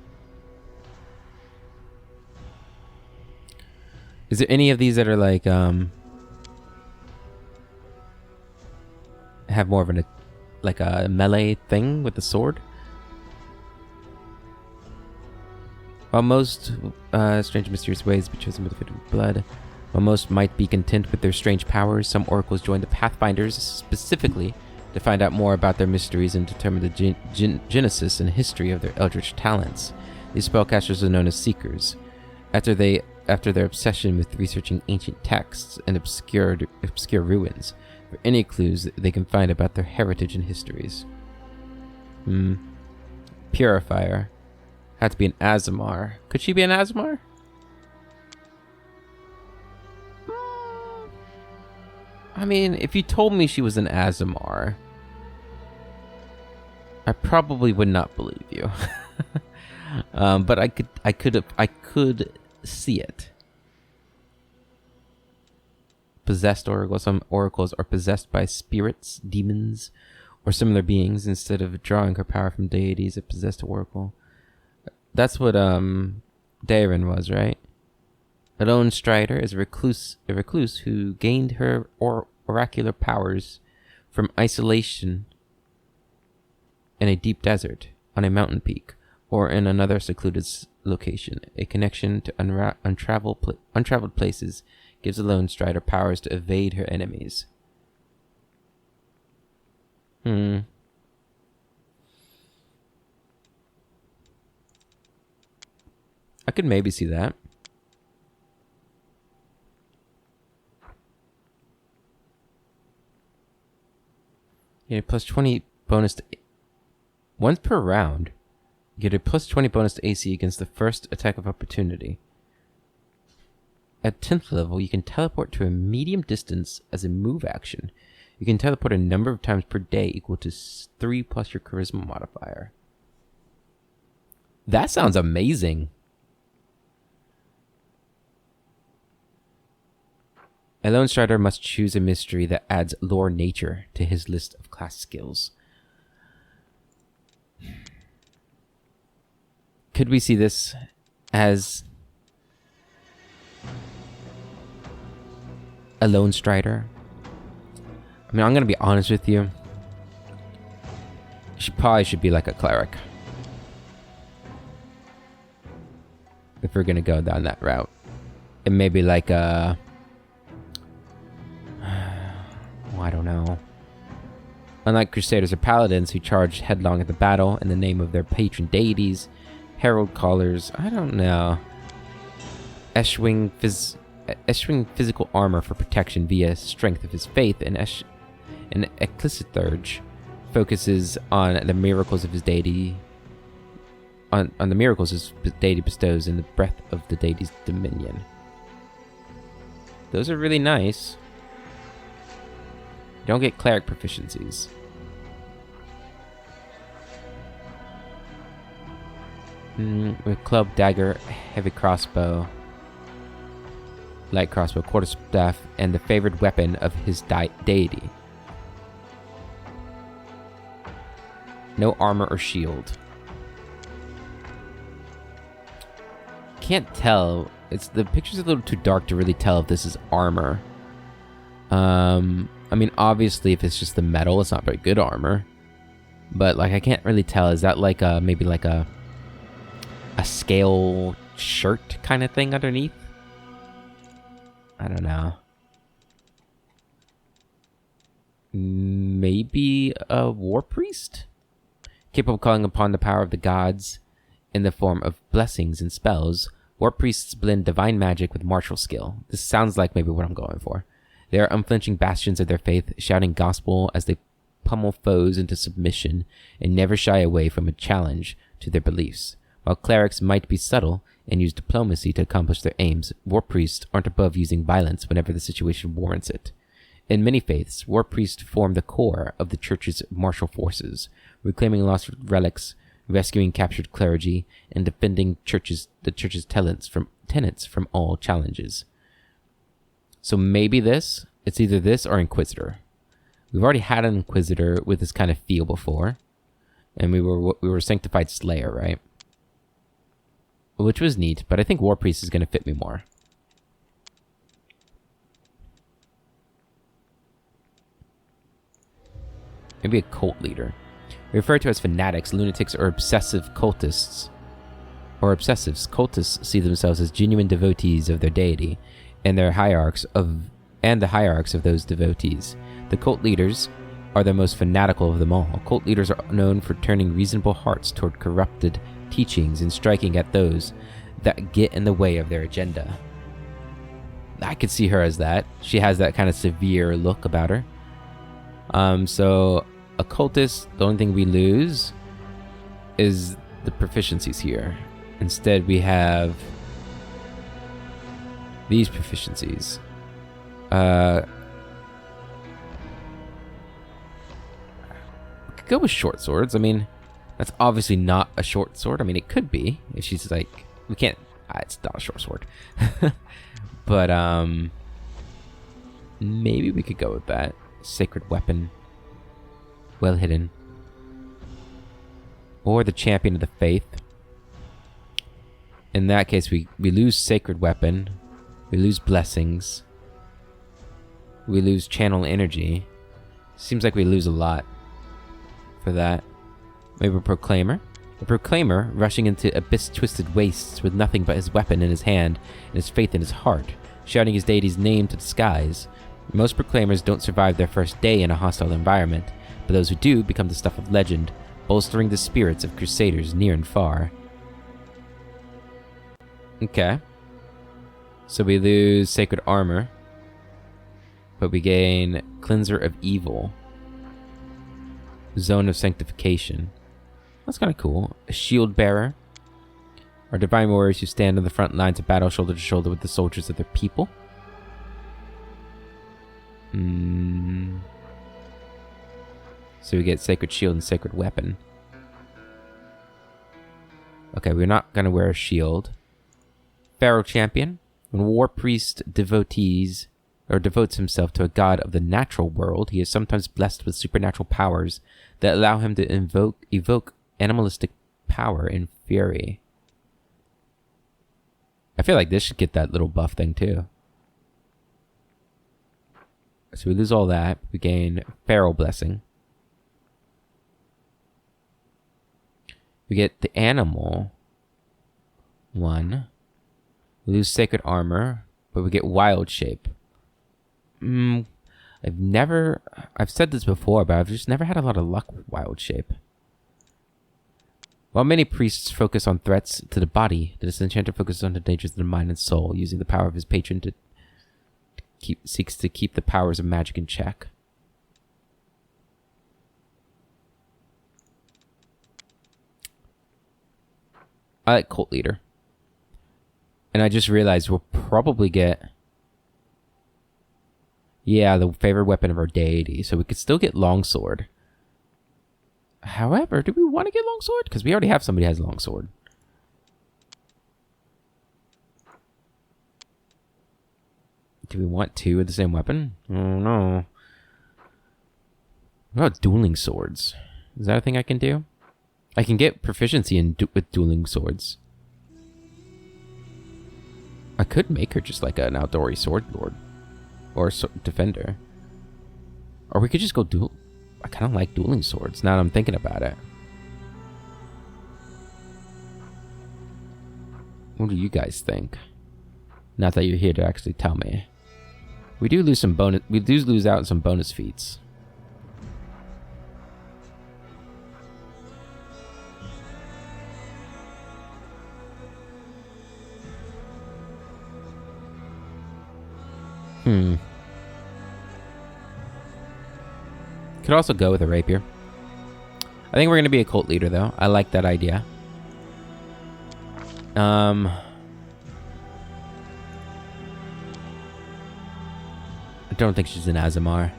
Is there any of these that are like, have more of a melee thing with the sword? While most strange mysterious ways be chosen with the fate of blood, while most might be content with their strange powers, some oracles join the Pathfinders specifically to find out more about their mysteries and determine the genesis and history of their eldritch talents. These spellcasters are known as Seekers. After their obsession with researching ancient texts and obscure ruins, for any clues they can find about their heritage and histories. Purifier. Had to be an Azamar. Could she be an Azamar? I mean, if you told me she was an Azamar, I probably would not believe you. But I could see it. Possessed oracles. Some oracles are possessed by spirits, demons, or similar beings. Instead of drawing her power from deities, a possessed oracle. That's what Daerin was, right? A lone strider is a recluse who gained her oracular powers from isolation in a deep desert, on a mountain peak, or in another secluded location. A connection to untraveled places gives a lone strider powers to evade her enemies. I could maybe see that. Yeah, plus 20 bonus to... Once per round, you get a plus 20 bonus to AC against the first attack of opportunity. At 10th level, you can teleport to a medium distance as a move action. You can teleport a number of times per day equal to 3 plus your charisma modifier. That sounds amazing. A lone strider must choose a mystery that adds lore nature to his list of class skills. Could we see this as a lone strider? I mean, I'm going to be honest with you. She probably should be like a cleric. If we're going to go down that route. It may be like a... I don't know. Unlike Crusaders or Paladins who charge headlong at the battle in the name of their patron deities, Herald Callers, I don't know. Eshwing physical armor for protection via strength of his faith, and Ecclesithurge focuses on the miracles of his deity, on the miracles his deity bestows in the breath of the deity's dominion. Those are really nice. You don't get cleric proficiencies. With club, dagger, heavy crossbow, light crossbow, quarterstaff, and the favored weapon of his deity. No armor or shield. Can't tell. The picture's a little too dark to really tell if this is armor. I mean, obviously, if it's just the metal, it's not very good armor. But like, I can't really tell. Is that like maybe like a scale shirt kind of thing underneath? I don't know. Maybe a war priest? Capable of calling upon the power of the gods in the form of blessings and spells, war priests blend divine magic with martial skill. This sounds like maybe what I'm going for. They are unflinching bastions of their faith, shouting gospel as they pummel foes into submission and never shy away from a challenge to their beliefs. While clerics might be subtle and use diplomacy to accomplish their aims, war priests aren't above using violence whenever the situation warrants it. In many faiths, war priests form the core of the church's martial forces, reclaiming lost relics, rescuing captured clergy, and defending the church's tenets from all challenges. So maybe it's either this or Inquisitor. We've already had an Inquisitor with this kind of feel before, and we were Sanctified Slayer, right? Which was neat, but I think War Priest is going to fit me more. Maybe a cult leader. Referred to as fanatics, lunatics, or obsessive cultists. Or obsessives, cultists see themselves as genuine devotees of their deity and the hierarchs of those devotees. The cult leaders are the most fanatical of them all. Cult leaders are known for turning reasonable hearts toward corrupted teachings and striking at those that get in the way of their agenda. I could see her as that. She has that kind of severe look about her. So occultist, the only thing we lose is the proficiencies here. Instead, we have these proficiencies. We could go with short swords. I mean, that's obviously not a short sword. I mean, it could be if she's like, we can't. It's not a short sword, but maybe we could go with that sacred weapon, well hidden, or the champion of the faith. In that case, we lose sacred weapon, we lose blessings, we lose channel energy. Seems like we lose a lot for that. Maybe a proclaimer. A proclaimer rushing into abyss-twisted wastes with nothing but his weapon in his hand and his faith in his heart, shouting his deity's name to the skies. Most proclaimers don't survive their first day in a hostile environment, but those who do become the stuff of legend, bolstering the spirits of crusaders near and far. Okay. So we lose sacred armor, but we gain cleanser of evil, zone of sanctification. That's kind of cool. A shield bearer are divine warriors who stand on the front lines of battle shoulder to shoulder with the soldiers of their people. So we get sacred shield and sacred weapon. Okay, we're not going to wear a shield. Pharaoh champion. When war priest devotes himself to a god of the natural world, he is sometimes blessed with supernatural powers that allow him to evoke animalistic power and fury. I feel like this should get that little buff thing too. So we lose all that. We gain Feral Blessing. We get the animal one. We lose Sacred Armor, but we get Wild Shape. I've said this before, but I've just never had a lot of luck with Wild Shape. While many priests focus on threats to the body, the disenchanter focuses on the dangers of the mind and soul, using the power of his patron seeks to keep the powers of magic in check. I like Cult Leader. And I just realized we'll probably get Yeah, the favorite weapon of our deity. So we could still get longsword. However, do we want to get longsword? Because we already have somebody who has longsword. Do we want two of the same weapon? I don't know. What about dueling swords? Is that a thing I can do? I can get proficiency with dueling swords. I could make her just like an outdoorsy sword lord. Or defender. Or we could just go duel. I kind of like dueling swords now that I'm thinking about it. What do you guys think? Not that you're here to actually tell me. We do lose some bonus. We do lose out on some bonus feats. Could also go with a rapier. I think we're going to be a cult leader, though. I like that idea. I don't think she's an Azamar. I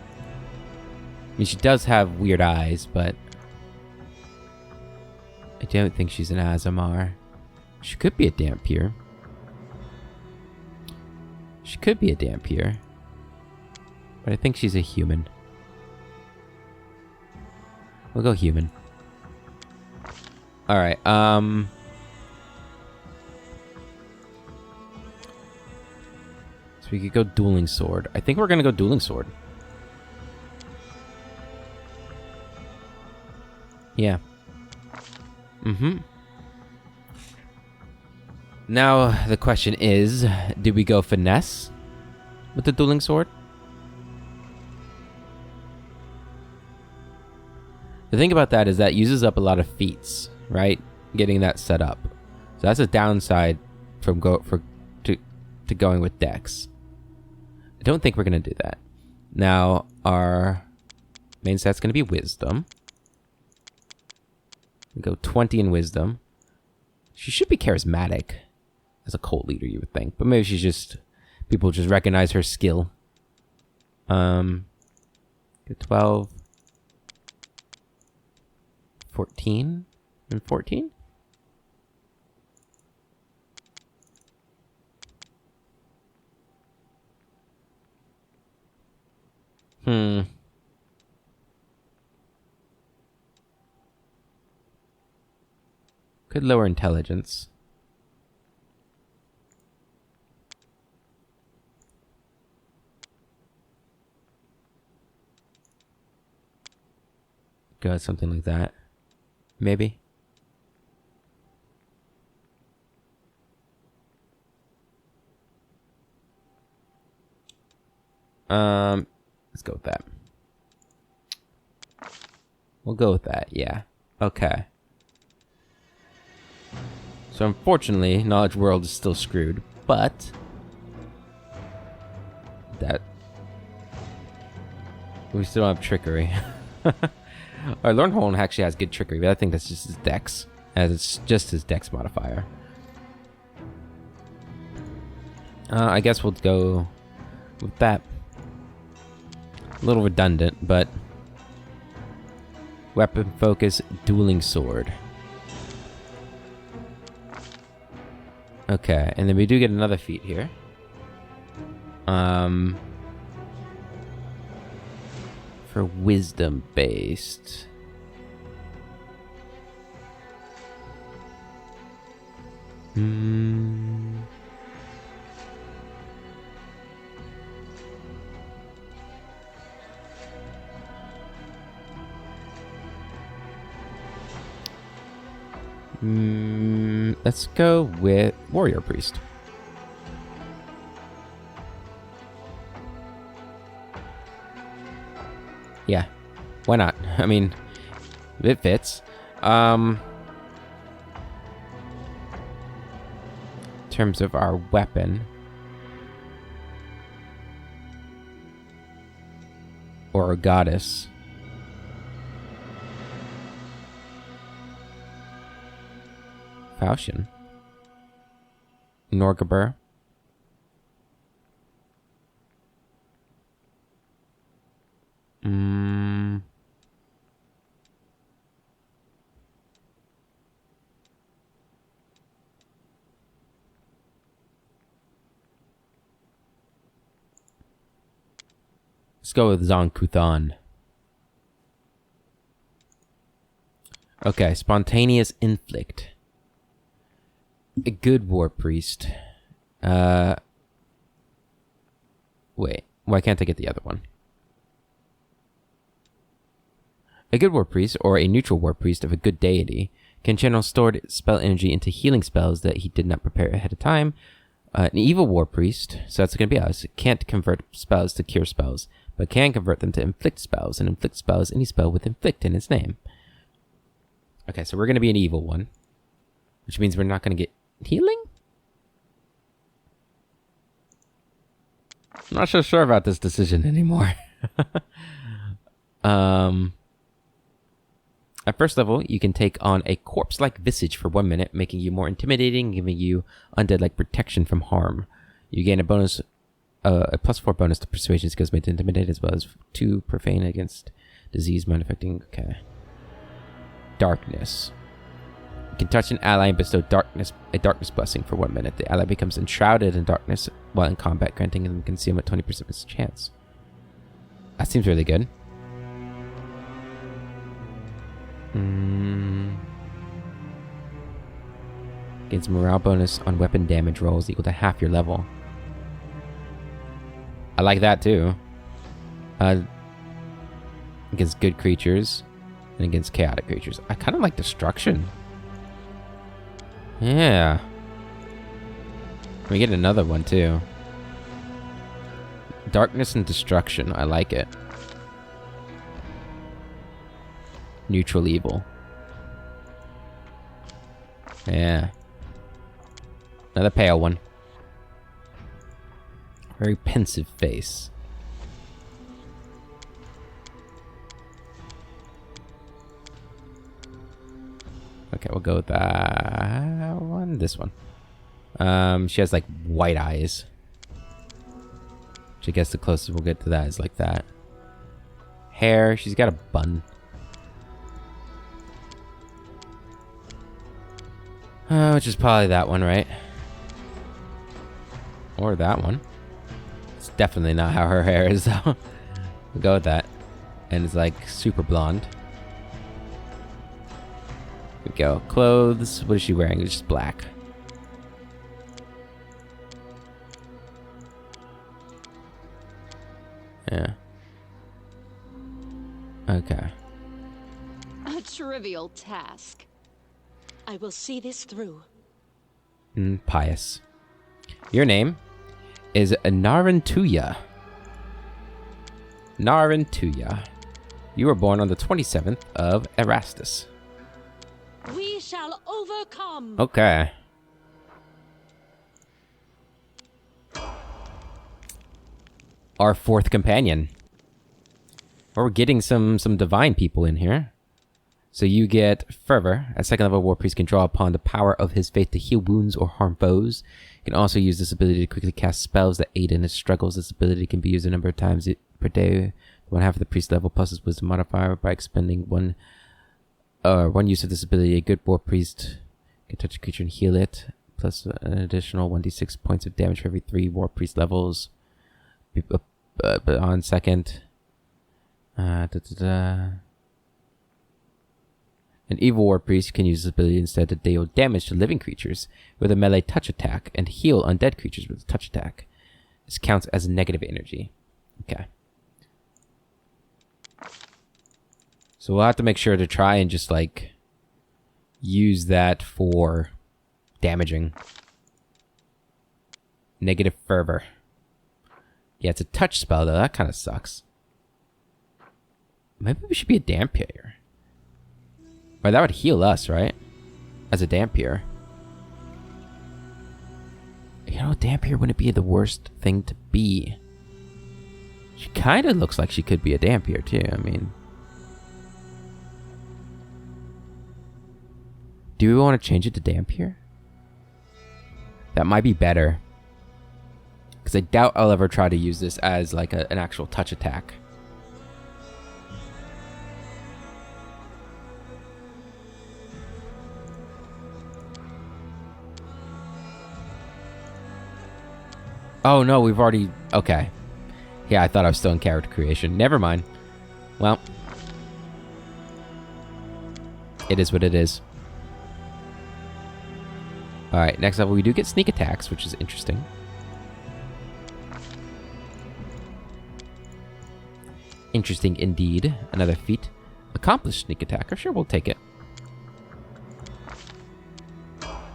mean, she does have weird eyes, but I don't think she's an Azamar. She could be a Dampier. She could be a Dampier. But I think she's a human. We'll go human. Alright, so we could go dueling sword. I think we're gonna go dueling sword. Yeah. Now, the question is, do we go finesse with the dueling sword? The thing about that is that uses up a lot of feats, right? Getting that set up. So that's a downside from to going with Dex. I don't think we're gonna do that. Now our main stat's gonna be Wisdom. We go 20 in Wisdom. She should be charismatic as a cult leader, you would think, but maybe she's just people just recognize her skill. Get 12. 14 and 14? Could lower intelligence. Go something like that. Maybe. Let's go with that. We'll go with that, yeah. Okay. So unfortunately, Knowledge World is still screwed, but that we still don't have trickery. Our Lornholm actually has good trickery, but I think that's just his dex, as it's just his dex modifier. I guess we'll go with that. A little redundant, but weapon focus, dueling sword. Okay, and then we do get another feat here. For wisdom based. Let's go with Warrior Priest. Yeah, why not? I mean, it fits. In terms of our weapon, or a goddess. Falchion. Norgabur. Let's go with Zon Kuthan. Okay, Spontaneous Inflict. A good war priest. Wait, why can't I get the other one? A good war priest, or a neutral war priest of a good deity, can channel stored spell energy into healing spells that he did not prepare ahead of time. An evil war priest, so that's going to be us, can't convert spells to cure spells, but can convert them to inflict spells, and inflict spells any spell with inflict in its name. Okay, so we're going to be an evil one, which means we're not going to get healing? I'm not so sure about this decision anymore. At first level, you can take on a corpse-like visage for 1 minute, making you more intimidating, giving you undead-like protection from harm. You gain a bonus, a +4 bonus to persuasion skills made to intimidate, as well as 2 profane against disease mind affecting. Okay. Darkness. You can touch an ally and bestow a darkness blessing for 1 minute. The ally becomes enshrouded in darkness while in combat, granting them concealment 20% miss chance. That seems really good. Gains morale bonus on weapon damage rolls equal to half your level. I like that too. Against good creatures and against chaotic creatures. I kind of like destruction. Yeah. We get another one too. Darkness and destruction. I like it. Neutral evil. Yeah. Another pale one. Very pensive face. Okay, we'll go with that one. This one. She has like white eyes. Which I guess the closest we'll get to that is like that. Hair. She's got a bun. Which is probably that one, right? Or that one. It's definitely not how her hair is, though. We'll go with that. And it's like super blonde. Here we go. Clothes. What is she wearing? It's just black. Yeah. Okay. A trivial task. I will see this through. Pious. Your name is Narantuya. Narantuya. You were born on the 27th of Erastus. We shall overcome. Okay. Our fourth companion. We're getting some divine people in here. So you get Fervor. At second level, War Priest can draw upon the power of his faith to heal wounds or harm foes. You can also use this ability to quickly cast spells that aid in his struggles. This ability can be used a number of times per day. 1/2 of the priest level plus his wisdom modifier. By expending one use of this ability, a good War Priest can touch a creature and heal it. Plus an additional 1d6 points of damage for every 3 War Priest levels. But on second... An evil war priest can use this ability instead to deal damage to living creatures with a melee touch attack and heal undead creatures with a touch attack. This counts as negative energy. Okay. So we'll have to make sure to try and just like use that for damaging. Negative fervor. Yeah, it's a touch spell though. That kind of sucks. Maybe we should be a Dampier. Or that would heal us, right? As a Dampier. You know, Dampier wouldn't be the worst thing to be. She kind of looks like she could be a Dampier too. I mean, do we want to change it to Dampier? That might be better. Because I doubt I'll ever try to use this as like an actual touch attack. Oh no, we've already... Okay. Yeah, I thought I was still in character creation. Never mind. Well, it is what it is. Alright, next level we do get sneak attacks, which is interesting. Interesting indeed. Another feat. Accomplished sneak attacker. Sure, we'll take it.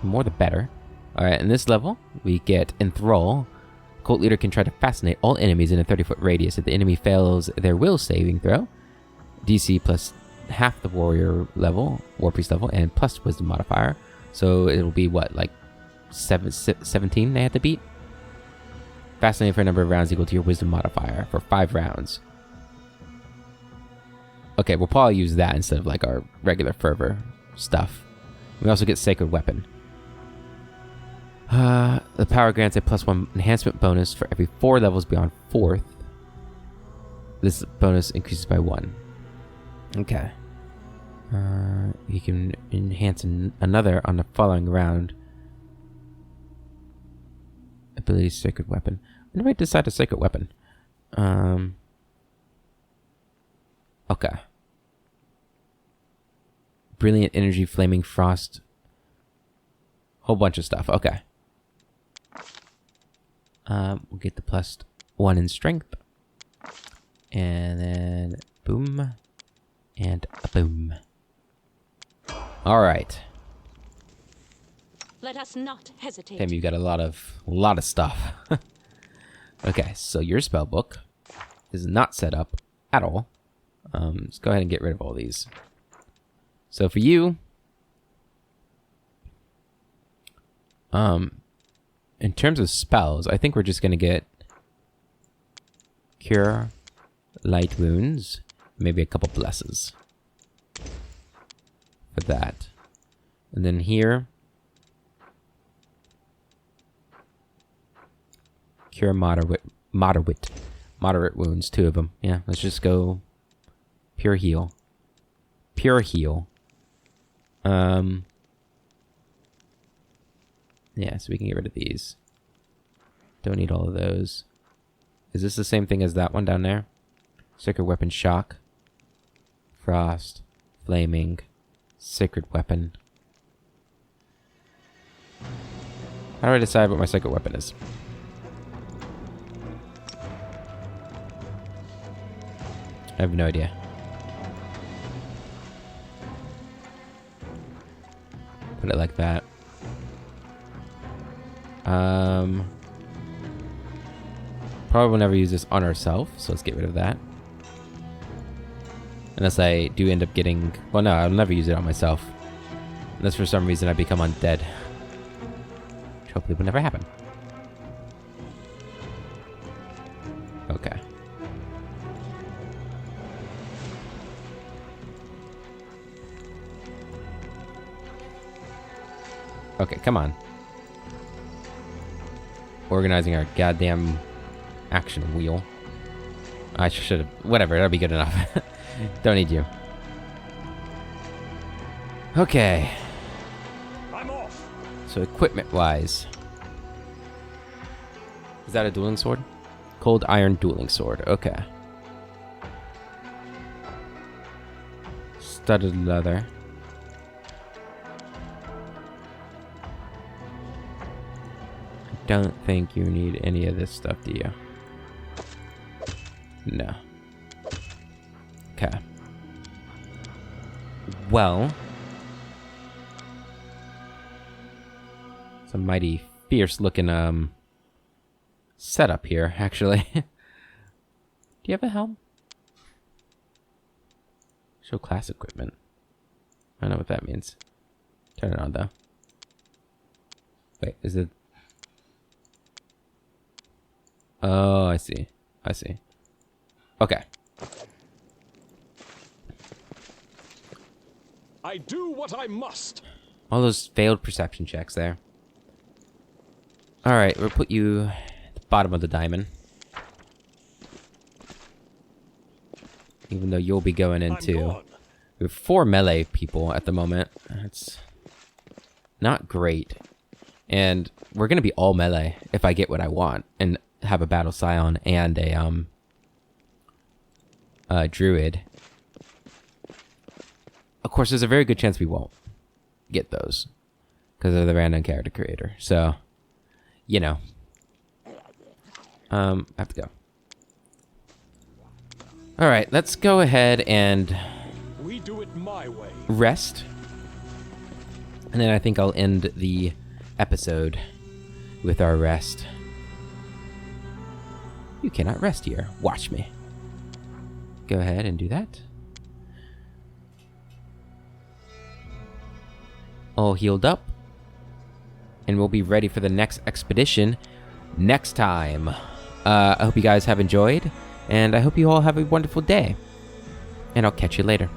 More the better. Alright, in this level, we get Enthrall. Cult leader can try to fascinate all enemies in a 30-foot radius. If the enemy fails their will saving throw, DC plus half the warrior level, war priest level, and plus wisdom modifier. So it'll be what, like 17 they have to beat? Fascinating for a number of rounds equal to your wisdom modifier for 5 rounds. Okay, we'll probably use that instead of like our regular fervor stuff. We also get sacred weapon. The power grants a +1 enhancement bonus for every 4 levels beyond 4th. This bonus increases by 1. Okay. You can enhance another on the following round. Ability sacred weapon. When do I decide a sacred weapon? Okay. Brilliant energy, flaming frost. Whole bunch of stuff. Okay. We'll get the +1 in strength. And then boom. And a boom. Alright. Let us not hesitate. Damn, you got a lot of stuff. Okay, so your spell book is not set up at all. Let's go ahead and get rid of all these. So for you, in terms of spells, I think we're just gonna get Cure, Light Wounds, maybe a couple Blesses for that. And then here, Cure Moderate Wounds, 2 of them. Yeah, let's just go Pure Heal. Pure Heal. Yeah, so we can get rid of these. Don't need all of those. Is this the same thing as that one down there? Sacred Weapon Shock. Frost. Flaming. Sacred Weapon. How do I decide what my sacred weapon is? I have no idea. Put it like that. Probably will never use this on ourselves, so let's get rid of that. Unless I do end up getting... Well, no, I'll never use it on myself. Unless for some reason I become undead. Which hopefully will never happen. Okay. Okay, come on. Organizing our goddamn action wheel. I should have... Whatever, that'll be good enough. Don't need you. Okay. I'm off. So equipment-wise. Is that a dueling sword? Cold iron dueling sword. Okay. Studded leather. Don't think you need any of this stuff, do you? No. Okay. Well. It's a mighty fierce looking setup here, actually. Do you have a helm? Show class equipment. I don't know what that means. Turn it on though. Wait, is it... Oh, I see. I see. Okay. I do what I must. All those failed perception checks there. Alright, we'll put you at the bottom of the diamond. Even though you'll be going into... We have 4 melee people at the moment. That's not great. And we're going to be all melee if I get what I want. And have a battle scion and a druid. Of course, there's a very good chance we won't get those because of the random character creator. So, you know. I have to go. All right, let's go ahead and We do it my way. rest. And then I think I'll end the episode with our rest. You cannot rest here. Watch me. Go ahead and do that. All healed up. And we'll be ready for the next expedition next time. I hope you guys have enjoyed. And I hope you all have a wonderful day. And I'll catch you later.